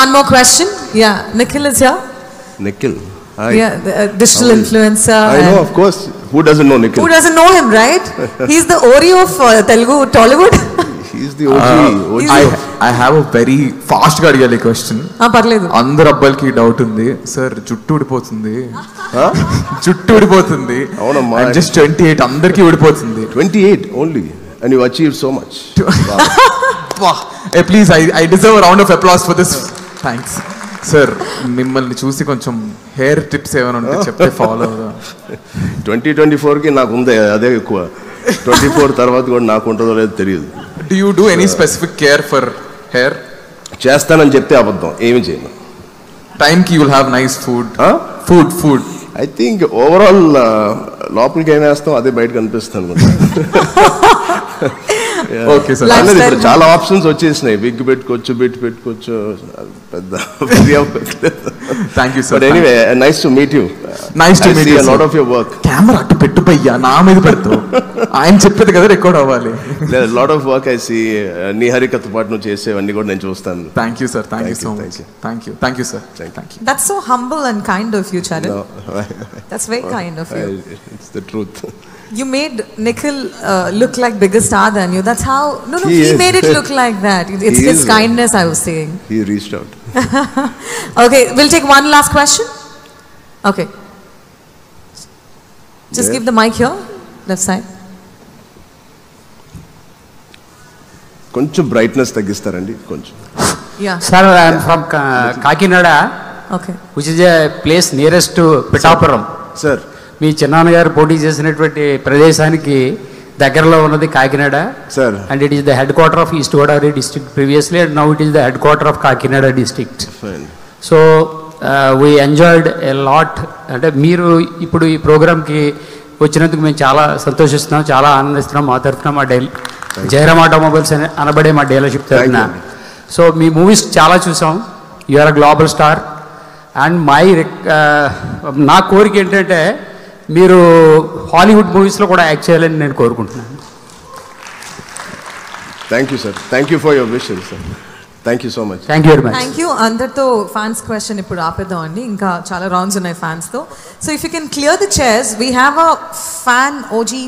one more question. Yeah, Nikhil is here. Nikhil. Hi. Yeah, the, digital influencer. I know, of course. Who doesn't know Nikhil? Who doesn't know him, right? He's the Oreo of Telugu Tollywood. He's the OG. I have a very fast గా అడిగాలి question. పర్లేదు. అందరు అబ్బాయిలకి doubt ఉంది sir, జుట్టు ఊడిపోతుంది, జుట్టు ఊడిపోతుంది. అవునమ్మా. జస్ట్ 28 అందరికి ఊడిపోతుంది. 28 only and you achieved so much. Hey, please, I deserve a round of applause for this. Thanks. Sir మిమ్మల్ని చూసి కొంచెం హెయిర్ టిప్స్ ఏమైనా ఉంటే చెప్తే ఫాలో అవుదా. 2024కి నాకు ఉంది అదే ఎక్కువ. 24 తర్వాత కూడా నాకు ఉంటుందో లేదో తెలియదు. Do you do any specific care for hair? చేస్తానని చెప్తే అబద్ధం, ఏమి చేయను. టైంకి you will have nice food. Food. I think overall లోపలికి ఏం వేస్తాం అదే బయట కనిపిస్తాను. Okay sir. ఇప్పుడు చాలా ఆప్షన్స్ వచ్చేసినాయి. విగ్ పెట్టుకోవచ్చు, బిట్ పెట్టుకోవచ్చు, పెద్ద. Thank you sir. But anyway nice to meet you. Nice to meet you. a lot of your work. Camera అటు పెట్టు పయ్యా, నా మీద పెడతావు. ఆయన చెప్పేది కదా రికార్డ్ అవ్వాలి. Lot of work I see. నీ హరికతో పాటు నువ్వు చేసేవన్నీ కూడా నేను చూస్తాను. Thank you sir. Thank you so much. Thank you sir. Thank you. That's so humble and kind of you, Charan. That's very kind of you. It's the truth. You made Nikhil look like bigger star than you. That's how. No, he made it look like that. It's his kindness, I was saying. He reached out. Okay, we'll take one last question. Okay. Just give the mic here, left side. కొంచెం brightness తగ్గిస్తారండి కొంచెం. Yeah. Sir, I am from Kakinada. Okay. Which is a place nearest to Pittapuram. Sir. మీ చిన్నాన్నగారు పోటీ చేసినటువంటి ప్రదేశానికి దగ్గరలో ఉన్నది Kakinada. Sir. And it is the head quarter of east Godavari district previously and now it is the head quarter of Kakinada district. So we enjoyed a lot. అంటే మీరు ఇప్పుడు ఈ ప్రోగ్రామ్కి వచ్చినందుకు మేము చాలా సంతోషిస్తున్నాం, చాలా ఆనందిస్తున్నాం. మా తరఫున మా జయరామ్ ఆటోమొబైల్స్ అనబడే మా డీలర్షిప్ తరఫున. సో మీ మూవీస్ చాలా చూసాం. You are a global star. And నా కోరిక ఏంటంటే మీరు హాలీవుడ్ మూవీస్లో కూడా యాక్ట్ చేయాలని నేను కోరుకుంటున్నాను. Thank you sir. Thank you for your wishes sir. Thank you so much. Thank you very much. Thank you. అందరితో ఫ్యాన్స్ క్వశ్చన్ ఇప్పుడు ఆపేద్దాం అండి, ఇంకా చాలా రౌండ్స్ ఉన్నాయి ఫ్యాన్స్తో. So if you can clear the chairs, we have a fan OG